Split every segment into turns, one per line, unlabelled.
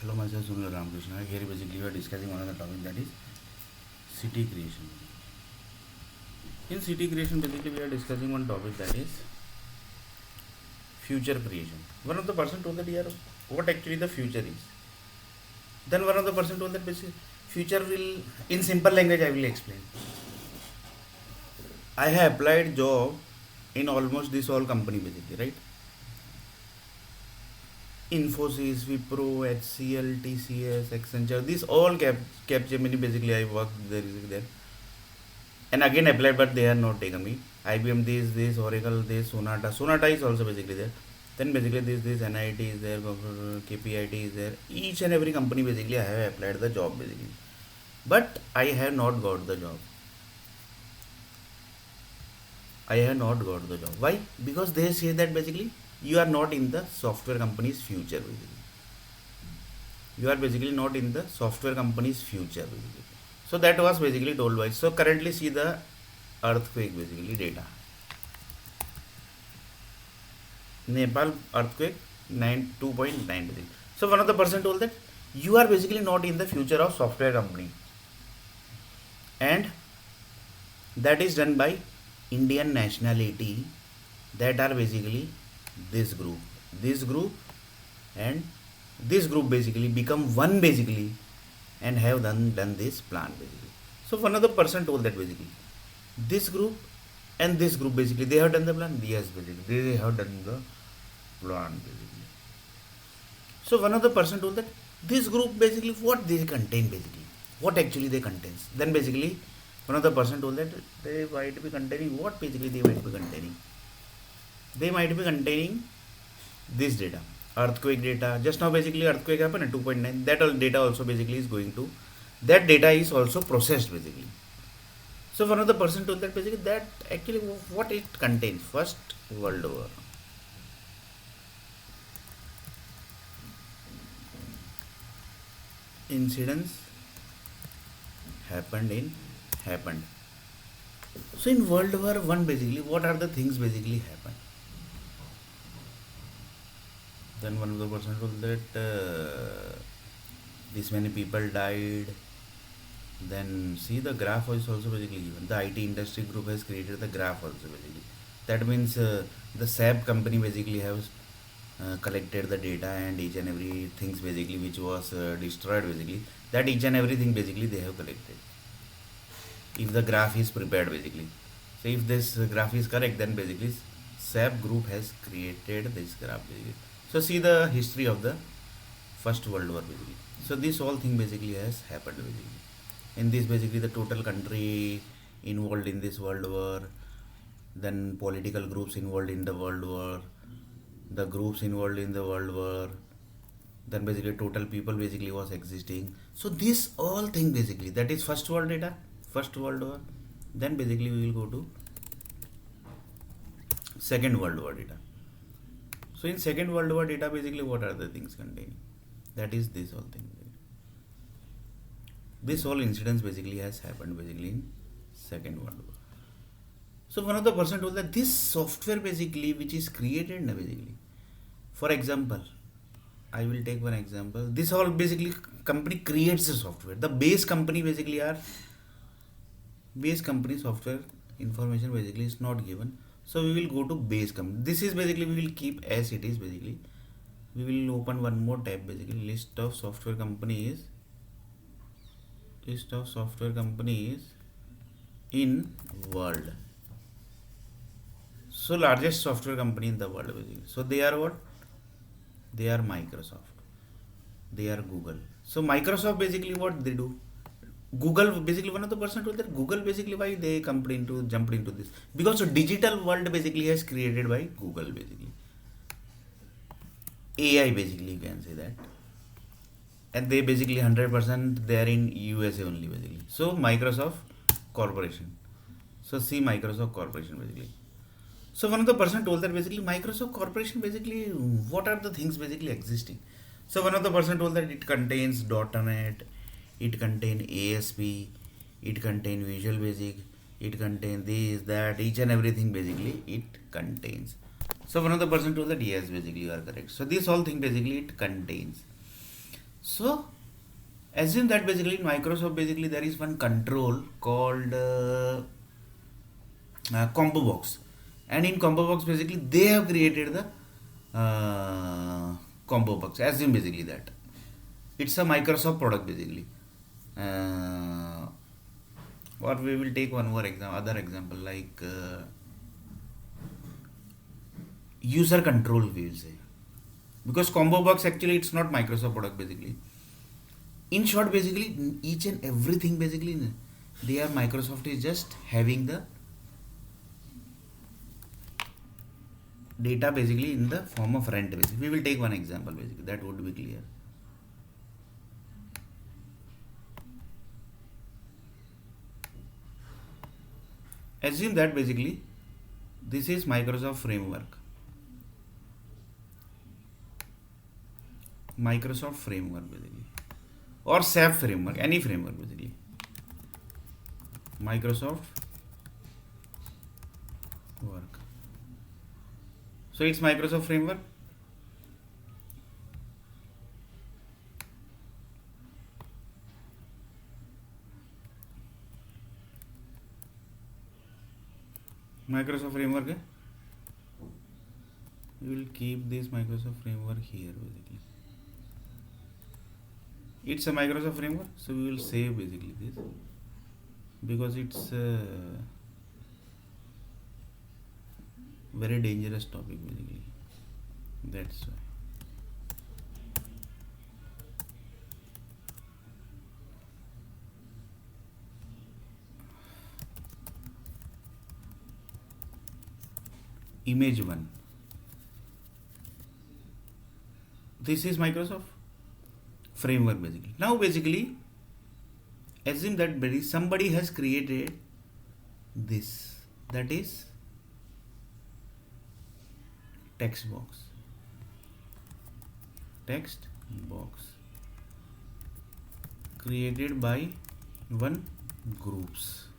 Hello, myself Sunil Ramakrishna. Here basically we are discussing one of the topic, that is city creation. In city creation, basically we are discussing one topic, that is future creation. One of the person told that here what actually the future is. Then one of the person told that basically future will, in simple language I will explain. I have applied job in almost this all company basically, right? Infosys, Wipro, HCL, TCS, Accenture, these all Capgemini basically I worked there. And again applied, but they are not taken me. IBM this, Oracle this, Sonata is also basically there. Then basically this NIT is there, KPIT is there. Each and every company basically I have applied the job basically, but I have not got the job. I have not got the job. Why? Because they say that basically you are not in the software company's future basically. You are basically not in the software company's future basically. So that was basically told by. So currently see the earthquake basically data. Nepal earthquake 2.9 basically. So one of the person told that you are basically not in the future of software company, and that is done by Indian nationality, that are basically this group, and this group basically become one basically, and have done this plan basically. So one of the person told that basically this group and this group basically they have done the plan. Yes, basically they have done the plan basically. So one of the person told that this group basically what they contain basically, what actually they contains. Then basically one of the person told that they might be containing what basically they might be containing. They might be containing this data, earthquake data. Just now basically earthquake happened at 2.9. That all data also basically is going to, that data is also processed basically. So one of the person told that basically that actually what it contains. First World War. Incidents happened. So in World War One basically what are the things basically happened? Then one of the person told that this many people died. Then see the graph is also basically given. The IT industry group has created the graph also basically. That means the SAP company basically has collected the data and each and every things basically which was destroyed basically. That each and everything basically they have collected. If the graph is prepared basically. So if this graph is correct, then basically SAP group has created this graph basically. So see the history of the First World War basically. So this whole thing basically has happened basically. In this basically the total country involved in this World War, then political groups involved in the World War, the groups involved in the World War, then basically total people basically was existing. So this all thing basically, that is First World data, First World War. Then basically we will go to Second World War data. So in Second World War data basically what are the things containing? That is this whole thing. This whole incidents basically has happened basically in Second World War. So one of the person told that this software basically which is created now basically. For example, I will take one example. This all basically company creates the software. The base company basically are base company software information basically is not given. So we will go to base company. This is basically we will keep as it is basically. We will open one more tab basically. List of software companies in world. So largest software company in the world basically. So they are what? They are Microsoft. They are Google. So Microsoft basically what they do? Google basically one of the person told that Google basically why they jumped into this, because the digital world basically has created by Google basically. AI basically you can say that, and they basically 100% they are in USA only basically. So Microsoft Corporation. So see Microsoft Corporation basically. So one of the person told that basically Microsoft Corporation basically what are the things basically existing. So one of the person told that it contains .NET, it contains ASP, it contains Visual Basic, it contains this, that, each and everything basically it contains. So one of the person told that yes basically you are correct. So this whole thing basically it contains. So assume that basically in Microsoft basically there is one control called combo box, and in combo box basically they have created the combo box. Assume basically that it's a Microsoft product basically. uh, or we will take one more example, other example like user control, we will say, because combo box actually it's not Microsoft product basically. In short basically each and everything basically they are, Microsoft is just having the data basically in the form of rent basically. We will take one example basically, that would be clear. Assume that basically this is Microsoft framework. Microsoft framework basically, or SAP framework, any framework basically. Microsoft work. So it's Microsoft framework. Microsoft framework है. We will keep this Microsoft framework here basically. It's a Microsoft framework, so we will save basically this, because it's a very dangerous topic basically. That's why. Image 1. This is Microsoft framework basically. Now basically assume that somebody has created this, that is text box. Text box created by one groups.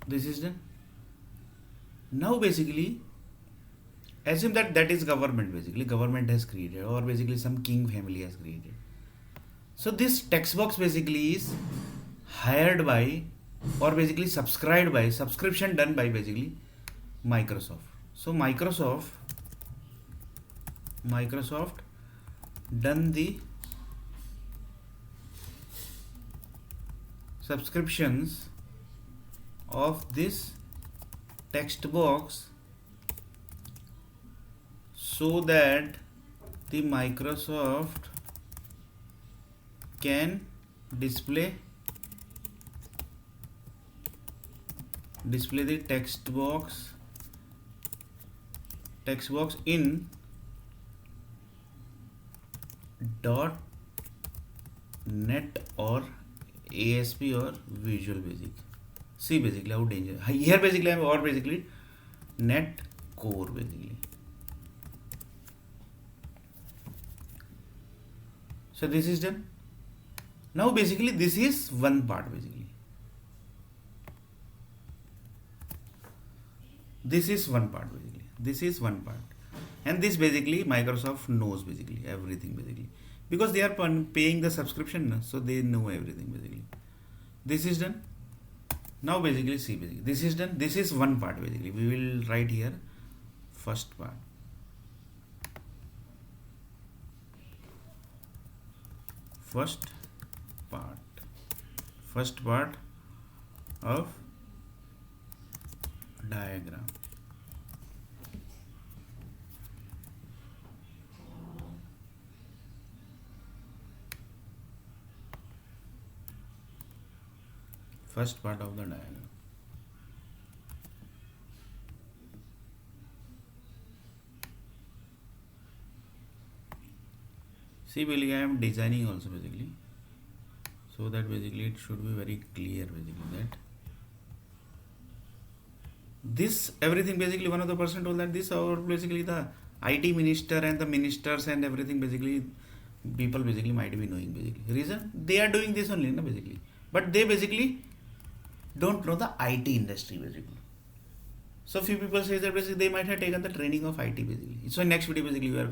This is done. Now basically assume that that is government basically, government has created, or basically some king family has created. So this text box basically is hired by, or basically subscribed by, subscription done by basically Microsoft. So Microsoft done the subscriptions of this text box so that the Microsoft can display the text box in .NET or ASP or Visual Basic. See basically how dangerous. Here basically I am, or basically net core basically. So this is done. Now basically this is one part basically. This is one part basically. This is one part. And this basically Microsoft knows basically everything basically. Because they are paying the subscription, so they know everything basically. This is done. Now basically see basically this is done. This is one part basically. We will write here first part. First part of diagram. First part of the diagram. See basically I am designing also basically, so that basically it should be very clear basically that this everything basically one of the person told that this, or basically the IT minister and the ministers and everything basically people basically might be knowing basically. Reason they are doing this only, no, basically, but they basically don't know the IT industry basically. So few people say that basically they might have taken the training of IT basically. So next video basically we are